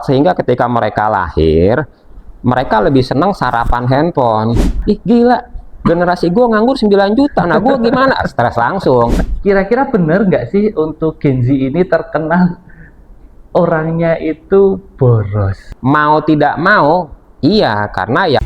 Sehingga ketika mereka lahir, mereka lebih senang sarapan handphone. Ih gila, generasi gue nganggur 9 juta, nah gue gimana? Stres langsung. Kira-kira bener nggak sih untuk Gen Z ini terkenal orangnya itu boros? Mau tidak mau, iya, karena ya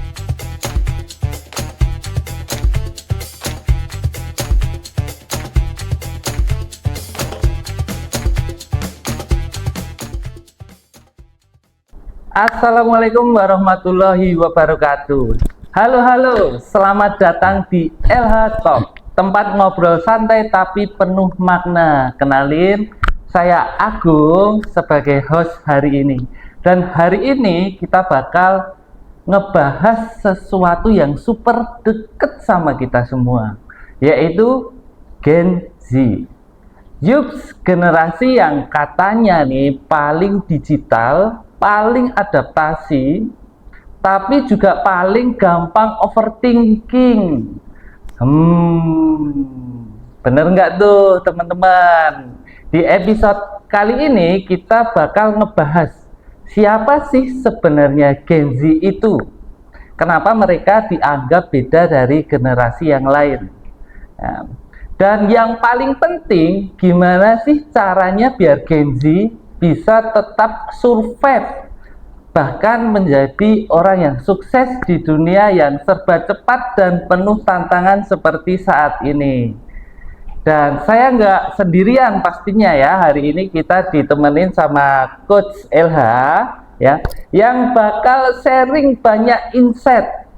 Assalamualaikum warahmatullahi wabarakatuh. Halo, selamat datang di LH Talk, tempat ngobrol santai tapi penuh makna. Kenalin, saya Agung sebagai host hari ini. Dan hari ini kita bakal ngebahas sesuatu yang super deket sama kita semua, yaitu Gen Z. Yups, generasi yang katanya nih paling digital, paling adaptasi, tapi juga paling gampang overthinking. Bener nggak tuh teman-teman? Di episode kali ini kita bakal ngebahas siapa sih sebenarnya Gen Z itu? Kenapa mereka dianggap beda dari generasi yang lain? Nah, dan yang paling penting, gimana sih caranya biar Gen Z bisa tetap survive, bahkan menjadi orang yang sukses di dunia yang serba cepat dan penuh tantangan seperti saat ini. Dan saya nggak sendirian pastinya ya, hari ini kita ditemenin sama Coach LH ya, yang bakal sharing banyak insight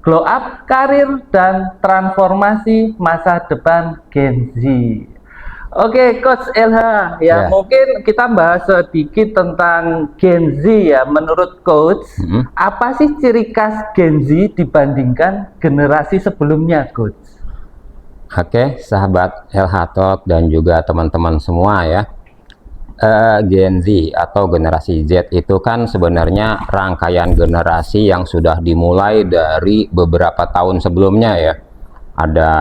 glow up karir dan transformasi masa depan Gen Z. Oke, Coach LH, ya mungkin kita bahas sedikit tentang Gen Z ya. Menurut Coach, apa sih ciri khas Gen Z dibandingkan generasi sebelumnya, Coach? Oke, sahabat LH Talk dan juga teman-teman semua ya. Gen Z atau generasi Z itu kan sebenarnya rangkaian generasi yang sudah dimulai dari beberapa tahun sebelumnya ya. Ada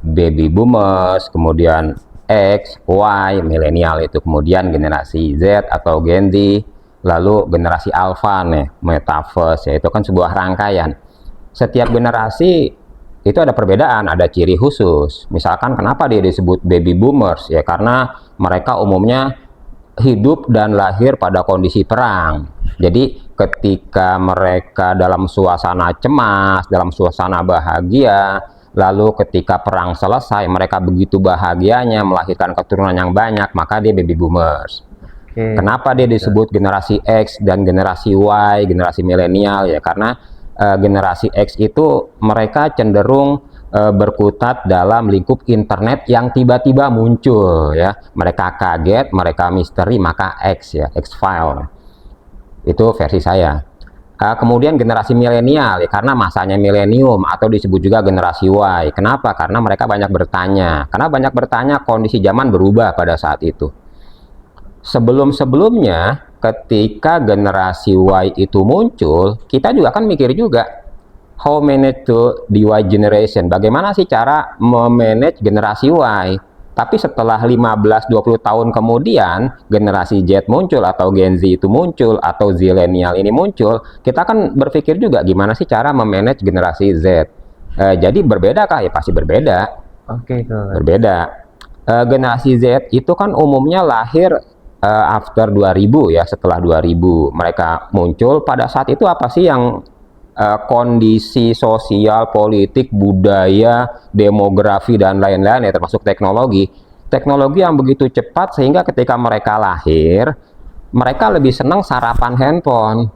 baby boomers, kemudian X, Y, milenial itu, kemudian generasi Z atau Gen Z, lalu generasi Alpha nih, metaverse ya, itu kan sebuah rangkaian. Setiap generasi itu ada perbedaan, ada ciri khusus. Misalkan kenapa dia disebut baby boomers ya, karena mereka umumnya hidup dan lahir pada kondisi perang. Jadi ketika mereka dalam suasana cemas, dalam suasana bahagia, lalu ketika perang selesai mereka begitu bahagianya melahirkan keturunan yang banyak, maka dia baby boomers. Kenapa dia disebut generasi X dan generasi Y, generasi milenial ya, karena generasi X itu mereka cenderung berkutat dalam lingkup internet yang tiba-tiba muncul ya. Mereka kaget, mereka misteri, maka X ya, X-File. Itu versi saya. Kemudian generasi milenial ya, karena masanya milenium atau disebut juga generasi Y. Kenapa? Karena mereka banyak bertanya. Karena banyak bertanya, kondisi zaman berubah pada saat itu. Sebelum-sebelumnya ketika generasi Y itu muncul, kita juga kan mikir juga, how manage to the Y generation, bagaimana sih cara memanage generasi Y. Tapi setelah 15-20 tahun kemudian generasi Z muncul atau Gen Z itu muncul atau Zillennial ini muncul, kita kan berpikir juga gimana sih cara memanage generasi Z. Jadi berbeda kah? Ya pasti berbeda. Berbeda. Generasi Z itu kan umumnya lahir after 2000 ya, setelah 2000 mereka muncul. Pada saat itu apa sih yang kondisi sosial, politik, budaya, demografi dan lain-lain ya, termasuk teknologi yang begitu cepat sehingga ketika mereka lahir mereka lebih senang sarapan handphone,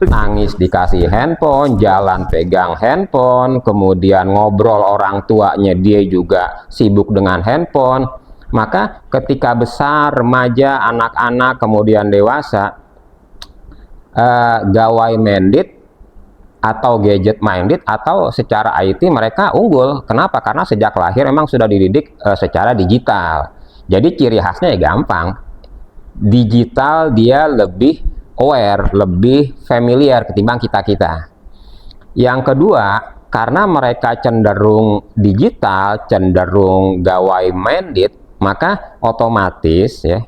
nangis dikasih handphone, jalan pegang handphone, kemudian ngobrol orang tuanya dia juga sibuk dengan handphone. Maka ketika besar, remaja, anak-anak, kemudian dewasa, gawai minded atau gadget minded atau secara IT mereka unggul. Kenapa? Karena sejak lahir memang sudah dididik secara digital. Jadi ciri khasnya ya gampang. Digital dia lebih aware, lebih familiar ketimbang kita-kita. Yang kedua, karena mereka cenderung digital, cenderung gawai minded, maka otomatis ya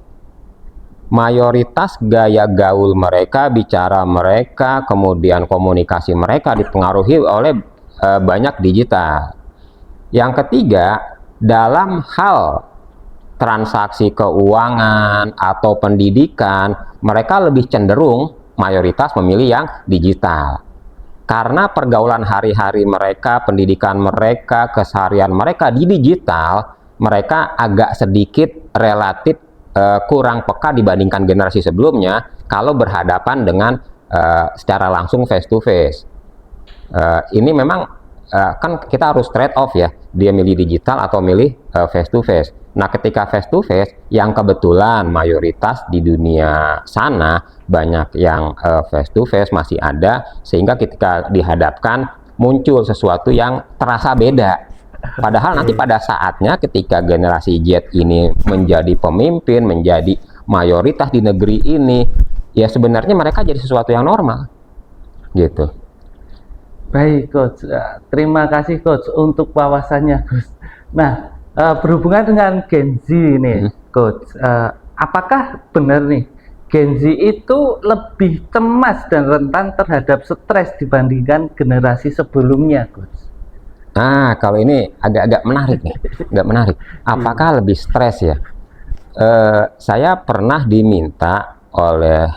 mayoritas gaya gaul mereka, bicara mereka, kemudian komunikasi mereka dipengaruhi oleh banyak digital. Yang ketiga, dalam hal transaksi keuangan atau pendidikan, mereka lebih cenderung mayoritas memilih yang digital. Karena pergaulan hari-hari mereka, pendidikan mereka, keseharian mereka di digital, mereka agak sedikit relatif kurang peka dibandingkan generasi sebelumnya kalau berhadapan dengan secara langsung face to face. Ini memang kan kita harus trade off ya, dia milih digital atau milih face to face. Nah, ketika face to face yang kebetulan mayoritas di dunia sana banyak yang face to face masih ada, sehingga ketika dihadapkan muncul sesuatu yang terasa beda. Padahal nanti pada saatnya ketika generasi Z ini menjadi pemimpin, menjadi mayoritas di negeri ini, ya sebenarnya mereka jadi sesuatu yang normal, gitu. Baik, Coach. Terima kasih, Coach, untuk wawasannya, Coach. Nah, berhubungan dengan Gen Z ini, Coach, apakah benar nih Gen Z itu lebih cemas dan rentan terhadap stres dibandingkan generasi sebelumnya, Coach? Nah, kalau ini agak menarik nih, agak menarik. Apakah lebih stres ya? Saya pernah diminta oleh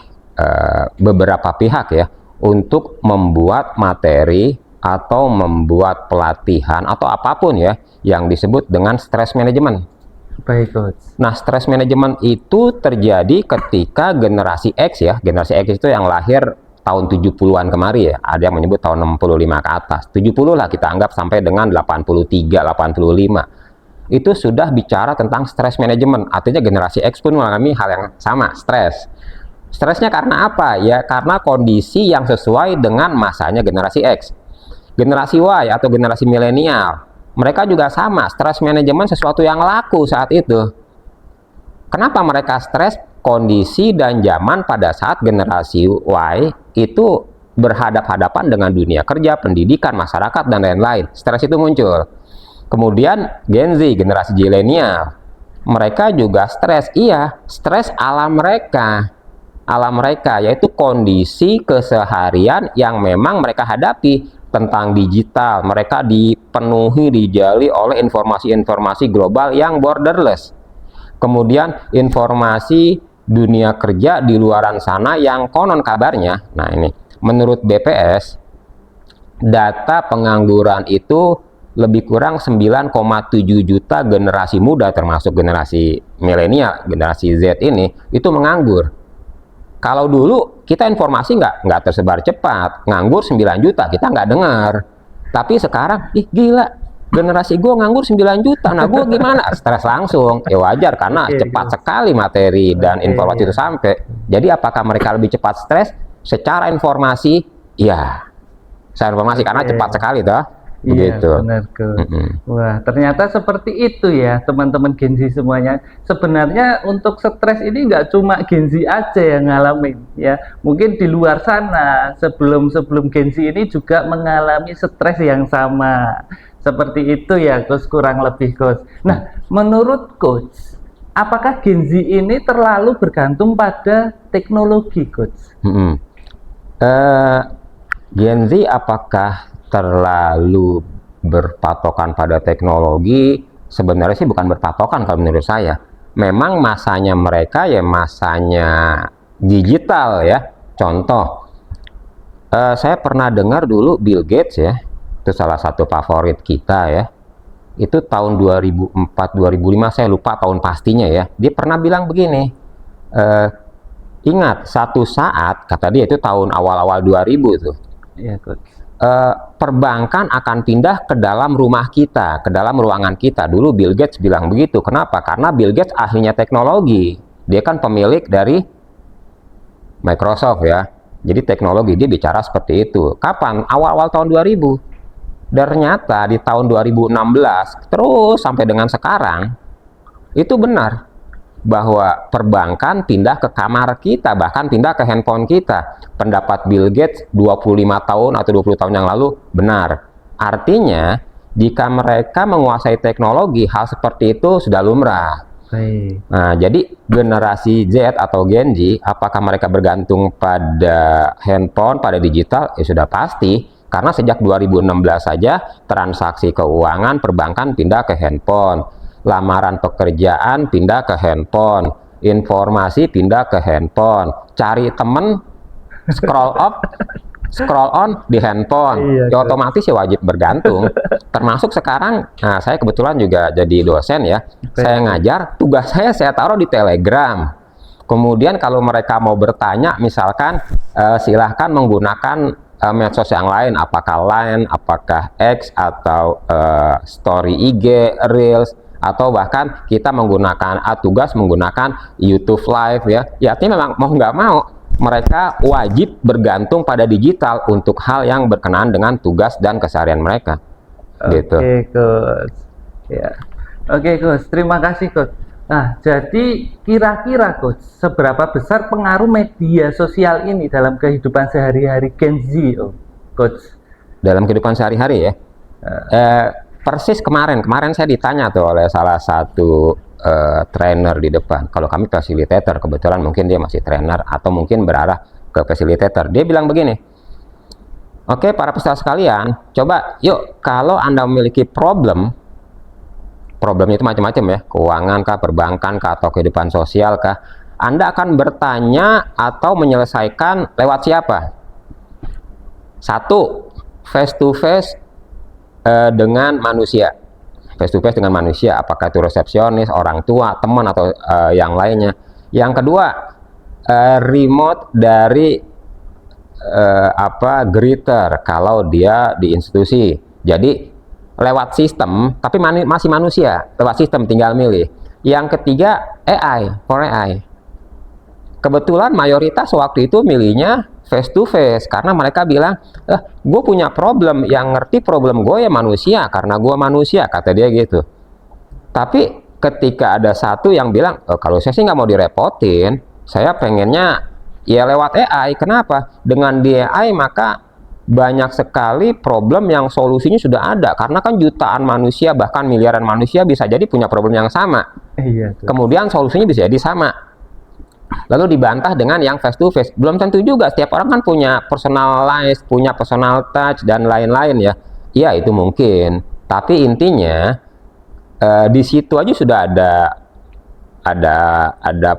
beberapa pihak ya untuk membuat materi atau membuat pelatihan atau apapun ya yang disebut dengan stress management. Baik, Coach. Nah, stress management itu terjadi ketika generasi X ya, generasi X itu yang lahir tahun 70-an kemari ya, ada yang menyebut tahun 65 ke atas, 70 lah kita anggap sampai dengan 83, 85. Itu sudah bicara tentang stress management, artinya generasi X pun mengalami hal yang sama, stres. Stresnya karena apa? Ya karena kondisi yang sesuai dengan masanya generasi X. Generasi Y atau generasi milenial, mereka juga sama, stress management sesuatu yang laku saat itu. Kenapa mereka stres? Kondisi dan zaman pada saat generasi Y itu berhadap-hadapan dengan dunia kerja, pendidikan, masyarakat, dan lain-lain. Stres itu muncul. Kemudian Gen Z, generasi zilenial, mereka juga stres. Iya, stres alam mereka. Alam mereka, yaitu kondisi keseharian yang memang mereka hadapi tentang digital. Mereka dipenuhi, dijali oleh informasi-informasi global yang borderless. Kemudian informasi dunia kerja di luaran sana yang konon kabarnya, nah ini menurut BPS data pengangguran itu lebih kurang 9,7 juta generasi muda termasuk generasi milenial, generasi Z ini itu menganggur. Kalau dulu kita informasi nggak tersebar cepat, nganggur 9 juta kita nggak dengar, tapi sekarang gila, generasi gue nganggur 9 juta, nah gue gimana? Stres langsung. Ya wajar karena cepat sekali materi dan informasi itu sampai. Jadi apakah mereka lebih cepat stres? Secara informasi, ya. Secara informasi karena cepat sekali toh. Begitu. Iya, benar, Coach. Wah, ternyata seperti itu ya, teman-teman Gen Z semuanya. Sebenarnya untuk stres ini nggak cuma Gen Z aja yang ngalamin ya. Mungkin di luar sana sebelum Gen Z ini juga mengalami stres yang sama. Seperti itu ya, Coach, kurang lebih, Coach. Nah, menurut Coach, apakah Gen Z ini terlalu bergantung pada teknologi, Coach? Gen Z apakah terlalu berpatokan pada teknologi? Sebenarnya sih bukan berpatokan kalau menurut saya. Memang masanya mereka ya masanya digital ya. Contoh, saya pernah dengar dulu Bill Gates ya, itu salah satu favorit kita ya, itu tahun 2004-2005 saya lupa tahun pastinya ya, dia pernah bilang begini, ingat satu saat, kata dia itu tahun awal-awal 2000 tuh ya, Coach. Perbankan akan pindah ke dalam rumah kita, ke dalam ruangan kita. Dulu Bill Gates bilang begitu. Kenapa? Karena Bill Gates ahlinya teknologi, dia kan pemilik dari Microsoft ya, jadi teknologi, dia bicara seperti itu. Kapan? Awal-awal tahun 2000. Dan ternyata di tahun 2016 terus sampai dengan sekarang itu benar bahwa perbankan pindah ke kamar kita, bahkan pindah ke handphone kita. Pendapat Bill Gates 25 tahun atau 20 tahun yang lalu benar. Artinya jika mereka menguasai teknologi, hal seperti itu sudah lumrah. Baik. Nah, jadi generasi Z atau Gen Z, apakah mereka bergantung pada handphone, pada digital? Ya sudah pasti, karena sejak 2016 saja transaksi keuangan perbankan pindah ke handphone, lamaran pekerjaan pindah ke handphone, informasi pindah ke handphone, cari temen, scroll up, scroll on di handphone, Iya, ya Coach. otomatis ya wajib bergantung. Termasuk sekarang, nah saya kebetulan juga jadi dosen ya, saya ngajar, tugas saya taruh di Telegram. Kemudian kalau mereka mau bertanya, misalkan silahkan menggunakan medsos yang lain, apakah Line, apakah X, atau Story IG, Reels, atau bahkan kita menggunakan tugas menggunakan YouTube Live ya. Ya artinya memang mau nggak mau mereka wajib bergantung pada digital untuk hal yang berkenaan dengan tugas dan keseharian mereka. Gitu. Oke, Coach. Ya. Oke, Coach. Terima kasih, Coach. Nah, jadi kira-kira, Coach, seberapa besar pengaruh media sosial ini dalam kehidupan sehari-hari Gen Z, Coach? Dalam kehidupan sehari-hari ya. Persis kemarin saya ditanya tuh oleh salah satu trainer di depan. Kalau kami fasilitator, kebetulan mungkin dia masih trainer atau mungkin berarah ke fasilitator. Dia bilang begini, oke para peserta sekalian, coba yuk kalau Anda memiliki problemnya itu macam-macam ya, keuangan kah, perbankan kah, atau kehidupan sosial kah, Anda akan bertanya atau menyelesaikan lewat siapa? Satu, face to face dengan manusia, face to face dengan manusia, apakah itu resepsionis, orang tua, teman, atau yang lainnya. Yang kedua, remote dari greeter kalau dia di institusi, jadi lewat sistem tapi masih manusia, lewat sistem tinggal milih. Yang ketiga, for AI. Kebetulan mayoritas waktu itu milihnya face to face karena mereka bilang, gue punya problem, yang ngerti problem gue ya manusia, karena gue manusia, kata dia gitu. Tapi ketika ada satu yang bilang, kalau saya sih nggak mau direpotin, saya pengennya ya lewat AI. Kenapa? Dengan di AI maka banyak sekali problem yang solusinya sudah ada, karena kan jutaan manusia bahkan miliaran manusia bisa jadi punya problem yang sama. Iya, kemudian solusinya bisa jadi sama. Lalu dibantah dengan yang face to face, belum tentu juga, setiap orang kan punya personalized, punya personal touch dan lain-lain ya. Iya itu mungkin, tapi intinya di situ aja sudah ada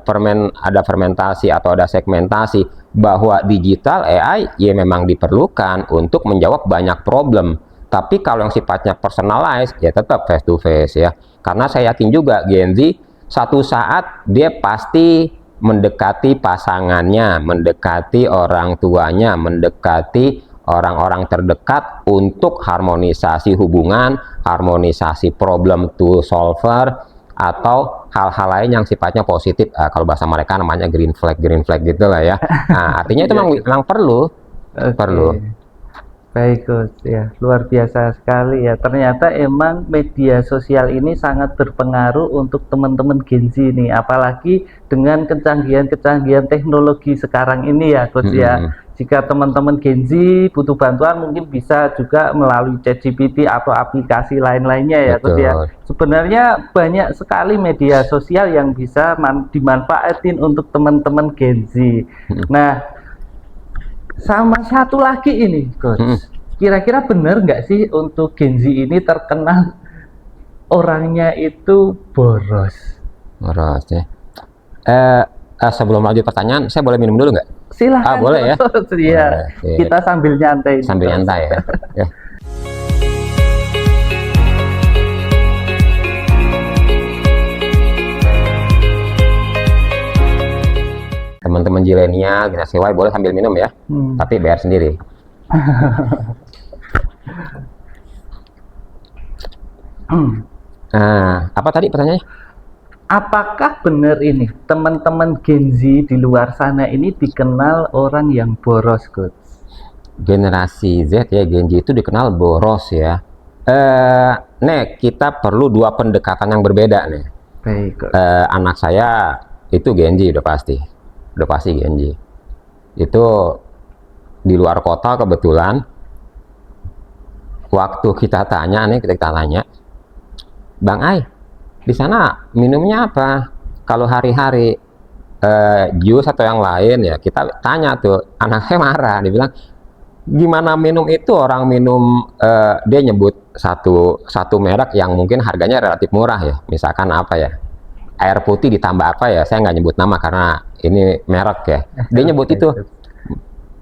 fermentasi atau ada segmentasi bahwa digital AI ya memang diperlukan untuk menjawab banyak problem. Tapi kalau yang sifatnya personalized ya tetap face to face ya. Karena saya yakin juga Gen Z satu saat dia pasti mendekati pasangannya, mendekati orang tuanya, mendekati orang-orang terdekat untuk harmonisasi hubungan, harmonisasi problem to solver, atau hal-hal lain yang sifatnya positif. Kalau bahasa mereka namanya green flag gitu lah ya. Nah, artinya itu memang perlu. Baik, Coach. Ya, luar biasa sekali ya. Ternyata emang media sosial ini sangat berpengaruh untuk teman-teman Gen Z nih, apalagi dengan kecanggihan-kecanggihan teknologi sekarang ini ya, Coach ya. Jika teman-teman Gen Z butuh bantuan mungkin bisa juga melalui ChatGPT atau aplikasi lain-lainnya ya, Coach ya. Sebenarnya banyak sekali media sosial yang bisa dimanfaatin untuk teman-teman Gen Z. Nah, sama satu lagi ini, Coach. Kira-kira benar nggak sih untuk Gen Z ini terkenal orangnya itu boros? Boros ya. Sebelum lanjut pertanyaan, saya boleh minum dulu nggak? Silahkan. Boleh ya? Iya. Kita sambil nyantai. Sambil nyantai ya. Ya. Teman-teman Zilenial, generasi Y boleh sambil minum ya, tapi bayar sendiri. Nah, apa tadi pertanyaannya? Apakah benar ini teman-teman Gen Z di luar sana ini dikenal orang yang boros, Coach? Generasi Z ya, Gen Z itu dikenal boros ya. Kita perlu dua pendekatan yang berbeda nih. Baik, Coach. Anak saya itu Gen Z udah pasti Gen Z. Itu di luar kota kebetulan. Waktu kita tanya, Bang Ai, di sana minumnya apa? Kalau hari-hari jus atau yang lain ya kita tanya tuh, anak saya marah, dia bilang gimana minum itu, orang minum dia nyebut satu merek yang mungkin harganya relatif murah ya, misalkan apa ya, air putih ditambah apa ya, saya nggak nyebut nama karena ini merek ya, dia nyebut itu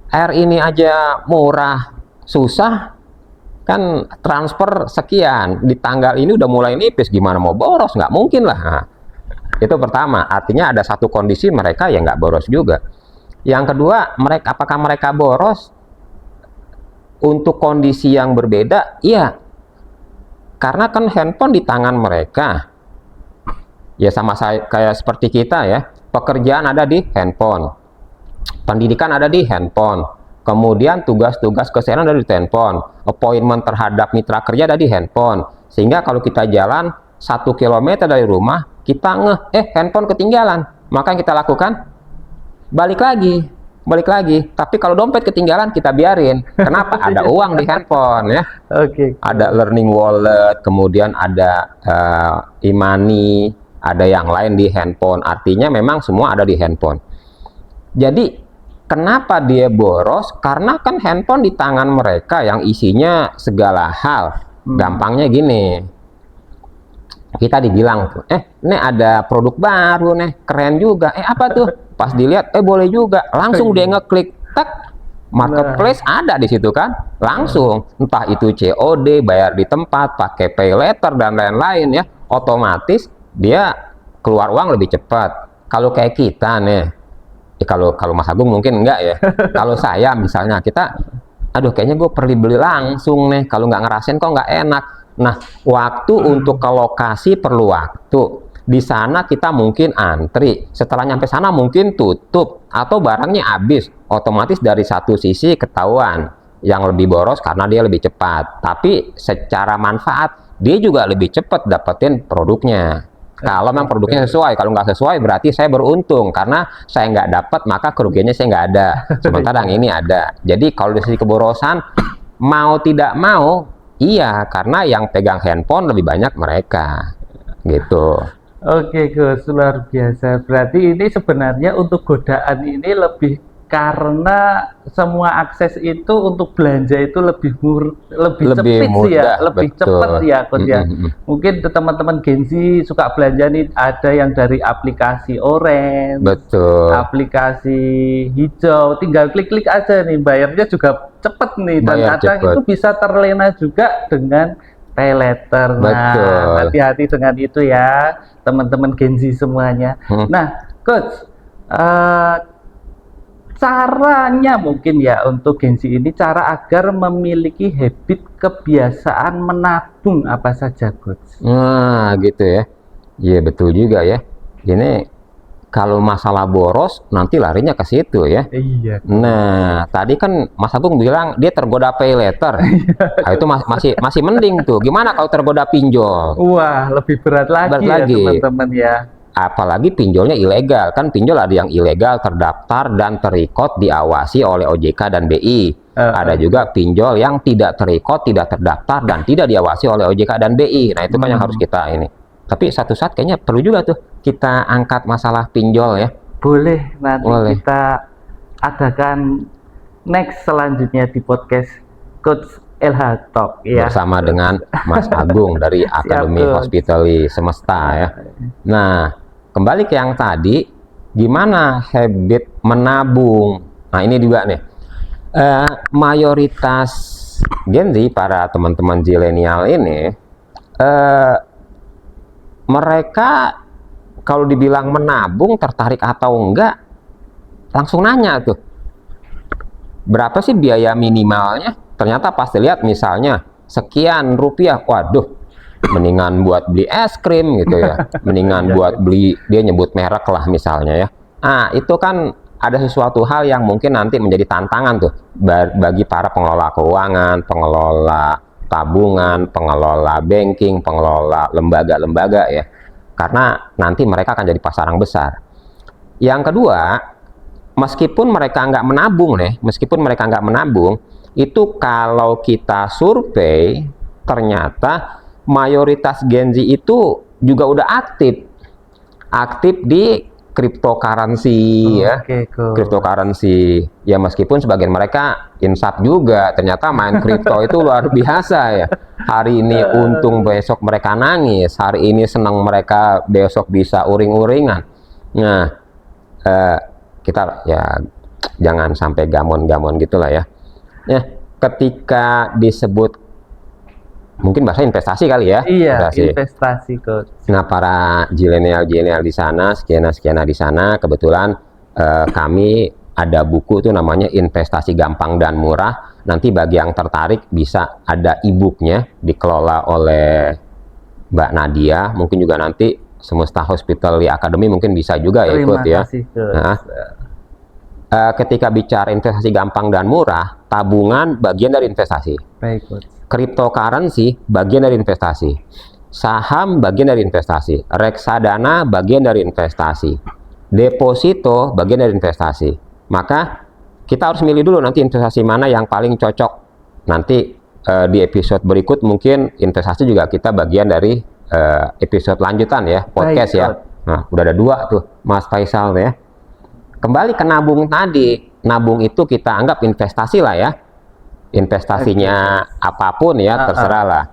air ini aja murah susah kan, transfer sekian di tanggal ini udah mulai nipis, gimana mau boros, nggak mungkin lah. Nah, itu pertama, artinya ada satu kondisi mereka yang nggak boros juga. Yang kedua, mereka apakah mereka boros untuk kondisi yang berbeda? Iya, karena kan handphone di tangan mereka. Ya sama saya kayak seperti kita ya, pekerjaan ada di handphone, pendidikan ada di handphone, kemudian tugas-tugas kesehatan ada di handphone, appointment terhadap mitra kerja ada di handphone. Sehingga kalau kita jalan 1 kilometer dari rumah, kita handphone ketinggalan, maka yang kita lakukan balik lagi. Tapi kalau dompet ketinggalan kita biarin. Kenapa? Ada uang di handphone ya. Oke. Ada learning wallet, kemudian ada e-money, ada yang lain di handphone. Artinya memang semua ada di handphone. Jadi kenapa dia boros? Karena kan handphone di tangan mereka yang isinya segala hal. Gampangnya gini, kita dibilang tuh, ini ada produk baru nih, keren juga. Apa tuh? Pas dilihat, boleh juga. Langsung dia ngeklik, tak, marketplace ada di situ kan, langsung. Entah itu COD, bayar di tempat, pakai pay later dan lain-lain ya, otomatis dia keluar uang lebih cepat. Kalau kayak kita nih, kalau Mas Agung mungkin enggak ya. Kalau saya misalnya, kita, aduh kayaknya gue perlu beli langsung nih, kalau nggak ngerasain kok nggak enak. Nah, waktu untuk ke lokasi perlu waktu. Di sana kita mungkin antri, setelah nyampe sana mungkin tutup atau barangnya habis. Otomatis dari satu sisi ketahuan yang lebih boros karena dia lebih cepat. Tapi secara manfaat dia juga lebih cepat dapetin produknya. Kalau memang produknya sesuai, kalau nggak sesuai berarti saya beruntung karena saya nggak dapat, maka kerugiannya saya nggak ada. Sementara yang ini ada. Jadi kalau dari sisi keborosan, mau tidak mau, iya, karena yang pegang handphone lebih banyak mereka, gitu. Oke Gus, luar biasa. Berarti ini sebenarnya untuk godaan ini lebih karena semua akses itu untuk belanja itu lebih cepet mudah, sih ya, lebih betul. cepat ya Gus ya. Mungkin teman-teman Gen Z suka belanja nih, ada yang dari aplikasi orange, Betul. aplikasi hijau, tinggal klik-klik aja nih, bayarnya juga cepet nih, dan Bayar kadang cepet. itu bisa terlena juga dengan pay later. Nah, Betul. hati-hati dengan itu ya, teman-teman Gen Z semuanya. Nah, Coach, caranya mungkin ya untuk Gen Z ini, cara agar memiliki habit kebiasaan menabung apa saja, Coach? Nah, gitu ya. Iya, betul juga ya. Ini kalau masalah boros nanti larinya ke situ ya. Iya. Nah, tadi kan Mas Agung bilang dia tergoda pay later. Nah, itu masih mending tuh. Gimana kalau tergoda pinjol? Wah, lebih berat lagi ya teman-teman ya. Apalagi pinjolnya ilegal, kan pinjol ada yang ilegal, terdaftar dan terikot diawasi oleh OJK dan BI. Ada juga pinjol yang tidak terikot, tidak terdaftar dan tidak diawasi oleh OJK dan BI. Nah, itu kan yang harus kita ini. Tapi satu saat kayaknya perlu juga tuh kita angkat masalah pinjol ya. Boleh, nanti Boleh. kita adakan next selanjutnya di podcast Coach LH Talk ya. Bersama dengan Mas Agung dari Akademi Coach. Hospitality Semesta ya. Nah, kembali ke yang tadi, gimana habit menabung? Nah, ini juga nih, mayoritas Gen Z, para teman-teman zilenial ini, mereka kalau dibilang menabung tertarik atau enggak, langsung nanya tuh, berapa sih biaya minimalnya? Ternyata pas dilihat misalnya sekian rupiah, waduh, mendingan buat beli es krim gitu ya, mendingan buat beli, dia nyebut merek lah misalnya ya. Itu kan ada sesuatu hal yang mungkin nanti menjadi tantangan tuh bagi para pengelola keuangan, pengelola tabungan, pengelola banking, pengelola lembaga-lembaga ya. Karena nanti mereka akan jadi pasaran besar. Yang kedua, meskipun mereka nggak menabung, itu kalau kita survei, ternyata mayoritas Gen Z itu juga udah aktif di cryptocurrency ya. Oke, cool. Cryptocurrency ya, meskipun sebagian mereka insaf juga, ternyata main kripto itu luar biasa ya. Hari ini untung, besok mereka nangis. Hari ini senang, mereka besok bisa uring-uringan. Nah, kita ya jangan sampai gamon-gamon gitulah ya. Nah, ketika disebut, mungkin bahasa investasi kali ya. Iya, investasi coach. Nah, para zilenial di sana, sekian di sana, kebetulan kami ada buku tuh namanya Investasi Gampang dan Murah. Nanti bagi yang tertarik bisa ada e-booknya, dikelola oleh Mbak Nadia. Mungkin juga nanti Semesta Hospitality Academy mungkin bisa juga ikut ya. Nah, ketika bicara investasi gampang dan murah, tabungan bagian dari investasi. Baik, coach. Cryptocurrency bagian dari investasi. Saham bagian dari investasi. Reksadana bagian dari investasi. Deposito bagian dari investasi. Maka kita harus milih dulu nanti investasi mana yang paling cocok. Nanti di episode berikut mungkin investasi juga kita bagian dari episode lanjutan ya, podcast. Baik, ya. Nah, udah ada 2 tuh, Mas Faisal ya. Kembali ke nabung tadi. Nabung itu kita anggap investasi lah ya. Investasinya apapun ya, terserah lah.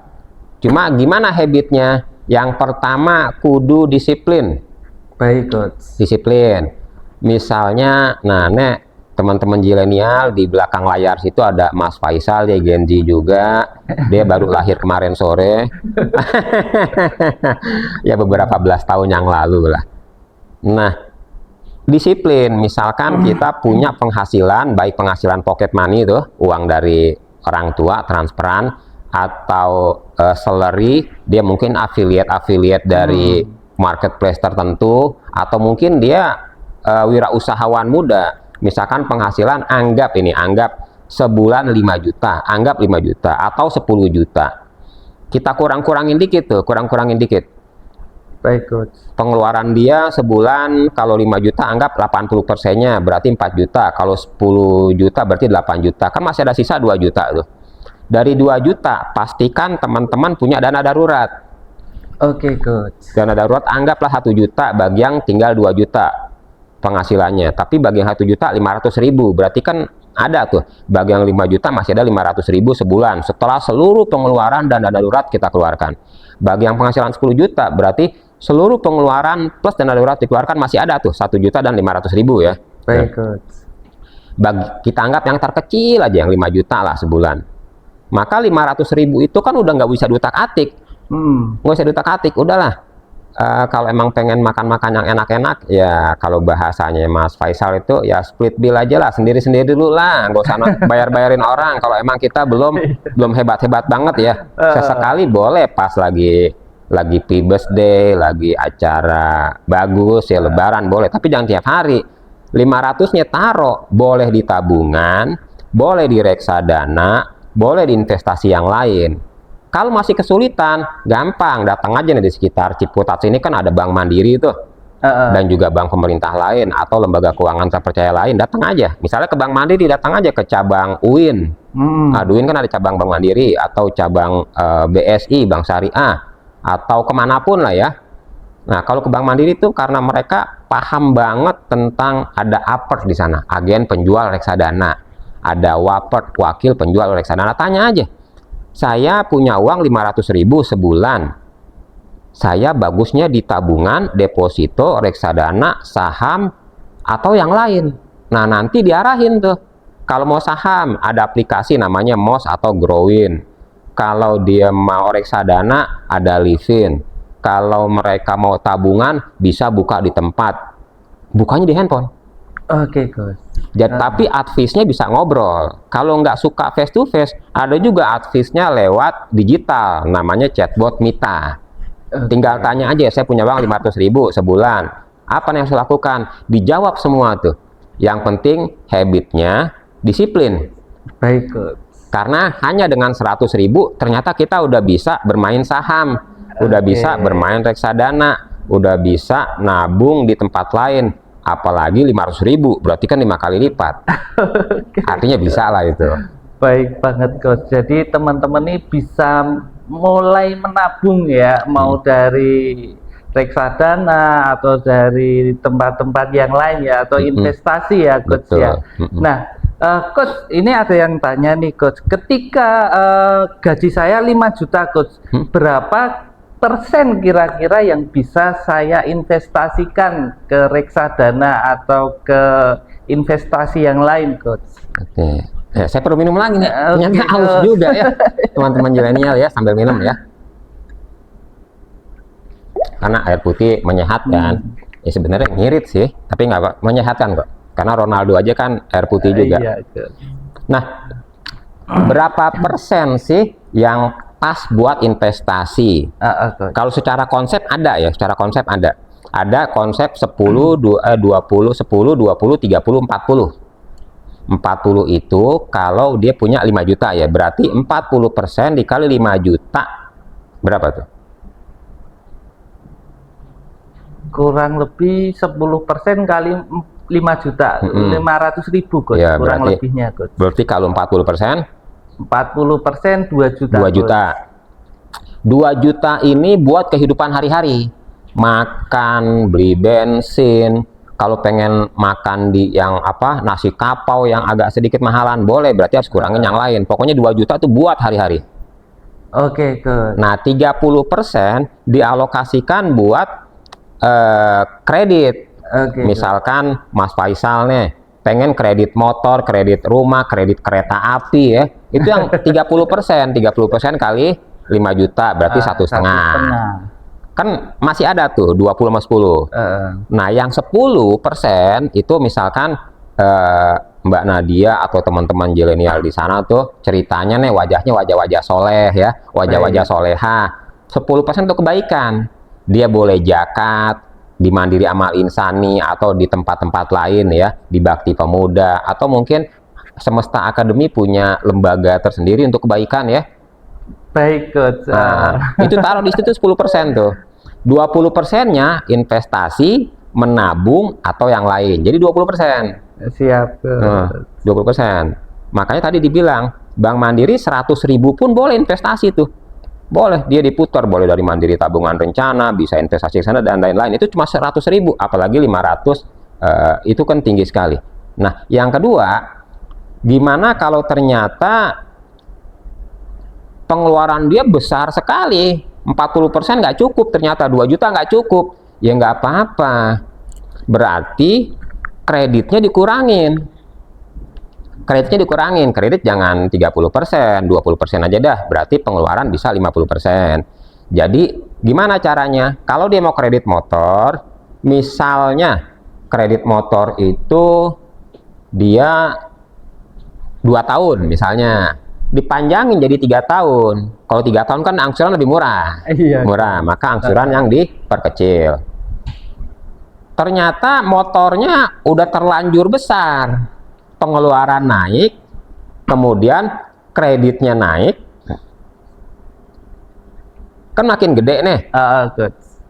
Cuma gimana habitnya? Yang pertama kudu disiplin. Baik, coach. Disiplin. Misalnya, nah nek teman-teman zilenial di belakang layar situ ada Mas Faisal, dia Gen Z juga. Dia baru lahir kemarin sore. Ya beberapa belas tahun yang lalu lah. Nah, disiplin. Misalkan kita punya penghasilan, baik penghasilan pocket money itu, uang dari orang tua, transferan, atau salary, dia mungkin affiliate dari marketplace tertentu, atau mungkin dia wirausahawan muda. Misalkan penghasilan anggap sebulan 5 juta, anggap 5 juta atau 10 juta. Kita kurang-kurangin dikit tuh, kurang-kurangin dikit. Baik, coach. Pengeluaran dia sebulan kalau 5 juta anggap 80%-nya berarti 4 juta. Kalau 10 juta berarti 8 juta. Kan masih ada sisa 2 juta tuh. Dari 2 juta pastikan teman-teman punya dana darurat. Oke, coach. Dana darurat anggaplah 1 juta bagi yang tinggal 2 juta penghasilannya. Tapi bagi yang 1 juta 500.000. Berarti kan ada tuh. Bagi yang 5 juta masih ada 500.000 sebulan. Setelah seluruh pengeluaran dan dana darurat kita keluarkan. Bagi yang penghasilan 10 juta berarti seluruh pengeluaran plus dana darurat dikeluarkan masih ada tuh 1 juta dan 500.000 ya. Baik, coach. Kita anggap yang terkecil aja yang 5 juta lah sebulan. Maka 500.000 itu kan udah nggak bisa diutak-atik. Nggak bisa diutak-atik, udahlah. Kalau emang pengen makan-makan yang enak-enak, ya kalau bahasanya Mas Faisal itu ya split bill aja lah, sendiri-sendiri dulu lah, nggak usah bayar-bayarin orang. Kalau emang kita belum hebat-hebat banget ya, sesekali boleh pas lagi pre-birthday, lagi acara bagus ya, lebaran boleh, tapi jangan tiap hari. 500-nya taruh, boleh di tabungan, boleh di reksadana, boleh di investasi yang lain. Kalau masih kesulitan, gampang, datang aja nih di sekitar Ciputat sini kan ada Bank Mandiri itu, dan juga bank pemerintah lain atau lembaga keuangan terpercaya lain, datang aja. Misalnya ke Bank Mandiri, datang aja ke cabang UIN. Nah, UIN kan ada cabang Bank Mandiri atau cabang BSI, Bank Syariah, atau kemanapun lah ya. Nah, kalau ke Bank Mandiri itu karena mereka paham banget tentang ada APERT di sana, agen penjual reksadana, ada WAPERT, wakil penjual reksadana. Tanya aja. Saya punya uang 500.000 sebulan. Saya bagusnya di tabungan, deposito, reksadana, saham, atau yang lain. Nah, nanti diarahin tuh. Kalau mau saham, ada aplikasi namanya MOS atau Growin. Kalau dia mau reksadana, ada Livin. Kalau mereka mau tabungan, bisa buka di tempat. Bukanya di handphone. Oke, coach. Jadi, tapi advice-nya bisa ngobrol. Kalau nggak suka face to face, ada juga advice-nya lewat digital, namanya chatbot Mita. Tinggal tanya aja, saya punya uang 500.000 sebulan. Apa yang harus lakukan? Dijawab semua tuh. Yang penting habitnya disiplin. Baik, coach. Karena hanya dengan 100.000 ternyata kita udah bisa bermain saham, udah bisa bermain reksadana, udah bisa nabung di tempat lain. Apalagi 500.000, berarti kan 5 kali lipat. Artinya bisa lah itu. Baik banget, coach. Jadi teman-teman ini bisa mulai menabung ya, mau dari reksadana atau dari tempat-tempat yang lain ya, atau investasi ya coach Betul. ya. Nah, coach, ini ada yang tanya nih coach, ketika gaji saya 5 juta coach, berapa persen kira-kira yang bisa saya investasikan ke reksadana atau ke investasi yang lain coach? Oke. Saya perlu minum lagi nih. Ternyata Oke, haus Coach. juga ya, teman-teman milenial ya, sambil minum ya. Karena air putih menyehatkan. Ya sebenarnya ngirit sih, tapi nggak apa, menyehatkan kok. Karena Ronaldo aja kan air putih juga. Iya, Coach. Nah, berapa persen sih yang pas buat investasi? Coach. Kalau secara konsep ada ya, secara konsep ada. Ada konsep 10, 20, 10, 20, 30, 40. 40 itu kalau dia punya 5 juta ya, berarti 40% dikali 5 juta berapa tuh? Kurang lebih 10% kali 5 juta, 500.000 coach, Ya, kurang berarti, lebihnya coach. berarti kalau 40%, 40% 2 juta. 2 juta. 2 juta ini buat kehidupan hari-hari. Makan, beli bensin. Kalau pengen makan di yang apa, nasi kapau yang agak sedikit mahalan, boleh, berarti harus kurangin yang lain. Pokoknya 2 juta itu buat hari-hari. Oke, coach. Nah, 30% dialokasikan buat kredit. Oke, Misalkan Mas Faisal nih pengen kredit motor, kredit rumah, kredit kereta api ya. Itu yang 30%, 30% kali 5 juta berarti 1,5. Kan masih ada tuh 20 sama 10. Nah, yang 10% itu misalkan Mbak Nadia atau teman-teman milenial di sana tuh ceritanya nih wajahnya wajah-wajah soleh ya, wajah-wajah soleha. 10% untuk kebaikan. Dia boleh zakat di Mandiri Amal Insani atau di tempat-tempat lain ya, di Bakti Pemuda, atau mungkin Semesta Akademi punya lembaga tersendiri untuk kebaikan ya. Baik, coach. Nah, itu taruh di situ 10% tuh. 20%-nya investasi, menabung atau yang lain. Jadi 20%. Siap. Nah, 20%. Makanya tadi dibilang Bank Mandiri 100.000 pun boleh investasi tuh. Boleh dia diputar, boleh dari Mandiri Tabungan Rencana, bisa investasi ke sana dan lain-lain. Itu cuma 100.000, apalagi 500 itu kan tinggi sekali. Nah, yang kedua, gimana kalau ternyata pengeluaran dia besar sekali, 40% nggak cukup, ternyata 2 juta nggak cukup, ya nggak apa-apa, berarti kreditnya dikurangin. Kredit jangan 30%, 20% aja dah, berarti pengeluaran bisa 50%. Jadi gimana caranya? Kalau dia mau kredit motor, misalnya kredit motor itu dia 2 tahun misalnya, dipanjangin jadi 3 tahun. Kalau 3 tahun kan angsuran lebih murah. Iya. Murah, maka angsuran yang diperkecil. Ternyata motornya udah terlanjur besar. Pengeluaran naik, kemudian kreditnya naik. Kan makin gede nih.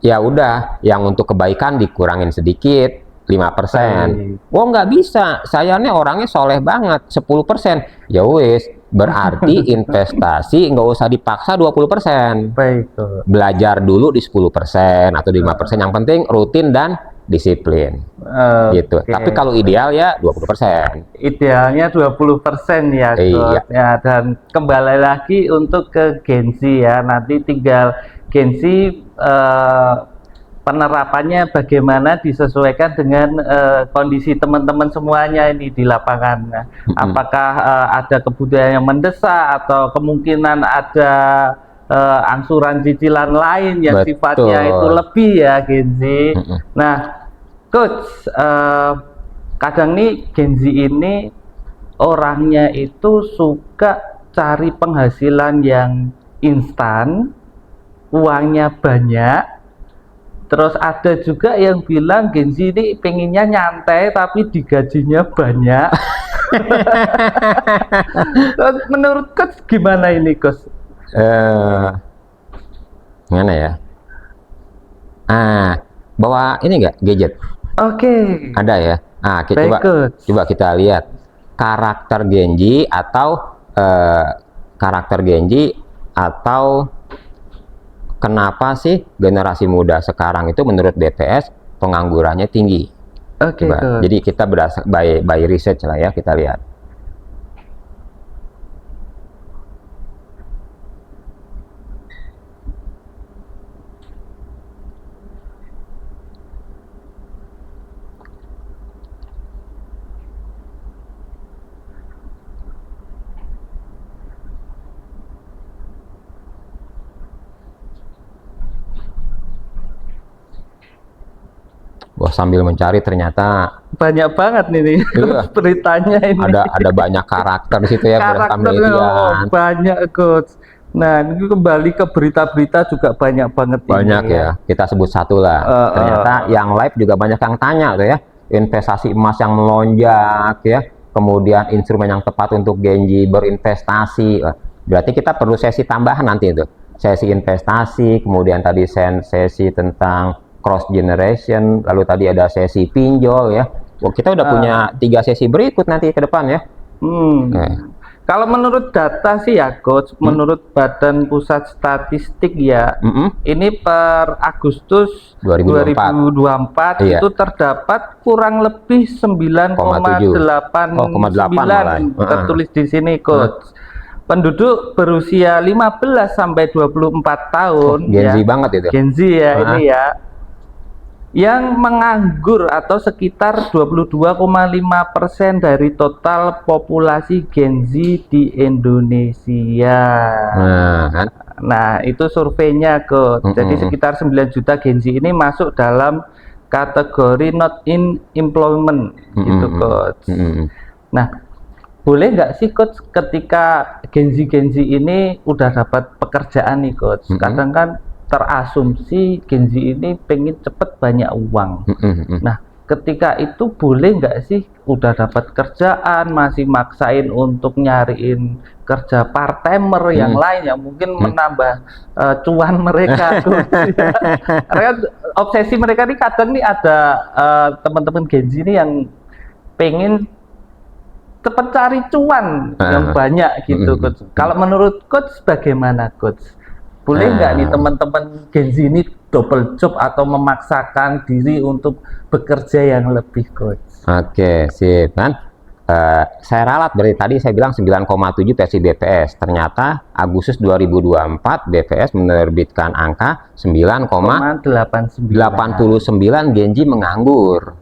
Ya udah, yang untuk kebaikan dikurangin sedikit. 5%. Oh nggak bisa, saya nih orangnya soleh banget, 10%. Ya wis, berarti investasi nggak usah dipaksa 20%. Baik. Belajar dulu di 10% atau di 5%. Yang penting rutin dan disiplin. Gitu. Tapi kalau ideal ya 20%. Idealnya 20% ya, Iya. Ya, dan kembali lagi untuk ke Genzi ya. Nanti tinggal Genzi penerapannya bagaimana disesuaikan dengan kondisi teman-teman semuanya ini di lapangan. Apakah ada kebutuhan yang mendesak atau kemungkinan ada angsuran cicilan lain yang sifatnya itu lebih ya, Genzi. Nah, Coach, kadang nih Genzi ini orangnya itu suka cari penghasilan yang instan, uangnya banyak. Terus ada juga yang bilang Genzi ini pengennya nyantai tapi digajinya banyak. Menurut Coach gimana ini, Coach? Gimana ya? Bawa ini enggak gadget? Oke. Ada ya. Coba kita lihat karakter Genzi atau kenapa sih generasi muda sekarang itu menurut BPS penganggurannya tinggi? Oke, Coach. Jadi kita berdasar by research lah ya, kita lihat. Wah, sambil mencari ternyata Banyak banget nih iya, beritanya ini. ada banyak karakter di situ ya berdasarkan Karakternya penelitian. banyak, Coach. Nah, ini kembali ke berita-berita juga banyak banget Banyak ini ya, kita sebut satu lah. Ternyata yang live juga banyak yang tanya tuh ya, investasi emas yang melonjak ya, kemudian instrumen yang tepat untuk Genji berinvestasi. Berarti kita perlu sesi tambahan nanti itu, sesi investasi, kemudian tadi sesi tentang cross generation, lalu tadi ada sesi pinjol ya. Wah, kita udah punya 3 sesi berikut nanti ke depan ya. Kalau menurut data sih ya, Coach, menurut Badan Pusat Statistik ya, ini per Agustus 2024 Iya. itu terdapat kurang lebih 9,89 tertulis di sini, Coach. Penduduk berusia 15 sampai 24 tahun Gen ya. Z banget itu. Gen Z ya ini ya. Yang menganggur atau sekitar 22,5% dari total populasi Gen Z di Indonesia. Nah, itu surveinya, Coach. Jadi sekitar 9 juta Gen Z ini masuk dalam kategori not in employment gitu, Coach. Nah, boleh nggak sih, Coach, ketika Gen Z ini udah dapat pekerjaan nih, Coach, kadang kan terasumsi Gen Z ini pengen cepet banyak uang. Nah, ketika itu boleh nggak sih udah dapat kerjaan masih maksain untuk nyariin kerja part-timer yang lain yang mungkin menambah cuan mereka, Coach, ya. Karena obsesi mereka nih kadang nih ada teman-teman Gen Z ini yang pengen cepet cari cuan yang banyak gitu, Coach. Kalau menurut Coach bagaimana, Coach? Boleh nggak nih teman-teman Gen Z ini double job atau memaksakan diri untuk bekerja yang lebih, Coach? Oke, sip kan. Saya ralat berarti tadi saya bilang 9,7 versi BPS. Ternyata Agustus 2024 BPS menerbitkan angka 9,89 Gen Z menganggur.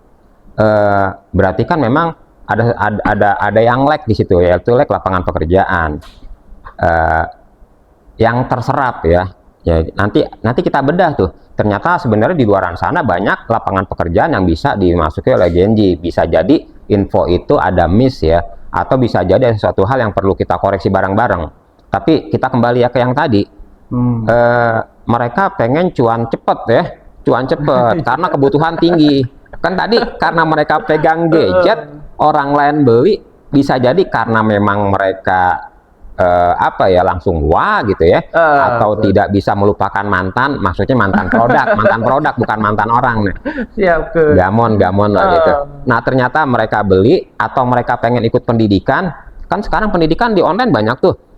Berarti kan memang ada yang lag di situ, yaitu lag lapangan pekerjaan. Yang terserap ya nanti kita bedah tuh, ternyata sebenarnya di luar sana banyak lapangan pekerjaan yang bisa dimasuki oleh Gen Z. Bisa jadi info itu ada miss ya, atau bisa jadi ada sesuatu hal yang perlu kita koreksi bareng-bareng. Tapi kita kembali ya ke yang tadi, mereka pengen cuan cepet ya, cuan cepet karena kebutuhan tinggi kan. Tadi karena mereka pegang gadget, orang lain beli, bisa jadi karena memang mereka langsung wah gitu ya, atau tidak bisa melupakan mantan, maksudnya mantan produk, bukan mantan orang nih. Siap, gamon lah gitu. Nah, ternyata mereka beli atau mereka pengen ikut pendidikan. Kan sekarang pendidikan di online banyak tuh.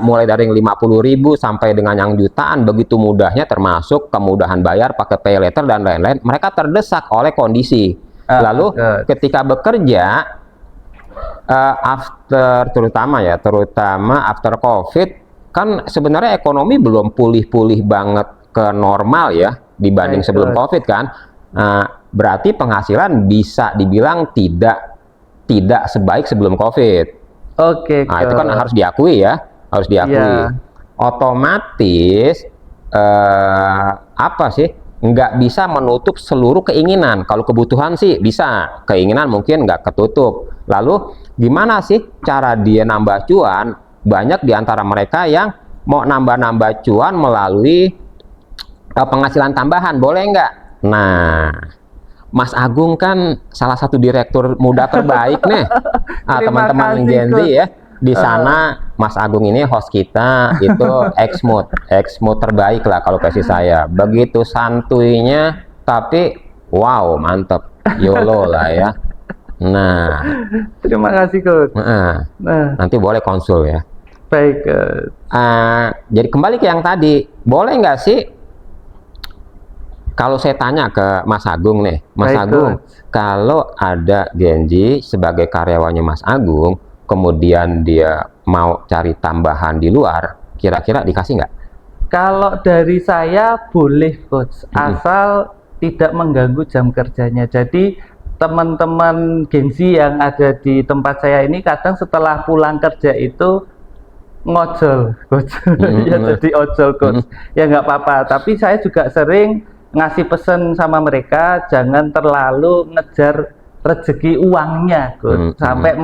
Mulai dari 50.000 sampai dengan yang jutaan, begitu mudahnya, termasuk kemudahan bayar pakai pay later dan lain-lain. Mereka terdesak oleh kondisi. Lalu ketika bekerja terutama after COVID kan sebenarnya ekonomi belum pulih-pulih banget ke normal ya dibanding sebelum COVID kan. Berarti penghasilan bisa dibilang tidak sebaik sebelum COVID. Nah, itu kan harus diakui ya, otomatis nggak bisa menutup seluruh keinginan. Kalau kebutuhan sih bisa, keinginan mungkin nggak ketutup. Lalu gimana sih cara dia nambah cuan? Banyak diantara mereka yang mau nambah cuan melalui penghasilan tambahan, boleh nggak? Nah, Mas Agung kan salah satu direktur muda terbaik nih. Teman-teman Gen Z ya. Di sana Mas Agung ini host kita itu Exmood terbaik lah kalau versi saya. Begitu santuinya tapi wow, mantep. YOLO lah ya. Nah, terima kasih, Coach. Nanti boleh konsul ya. Baik. Jadi kembali ke yang tadi, boleh nggak sih Kalau saya tanya ke Mas Agung nih, Mas Baik, Agung, Coach. kalau ada Genji sebagai karyawannya Mas Agung, kemudian dia mau cari tambahan di luar, kira-kira dikasih nggak? Kalau dari saya boleh, Coach, asal tidak mengganggu jam kerjanya. Jadi teman-teman gengsi yang ada di tempat saya ini kadang setelah pulang kerja itu ngojol, Coach. Ya jadi ojol, Coach. Ya nggak apa-apa. Tapi saya juga sering ngasih pesan sama mereka, jangan terlalu ngejar rezeki uangnya, Coach. Sampai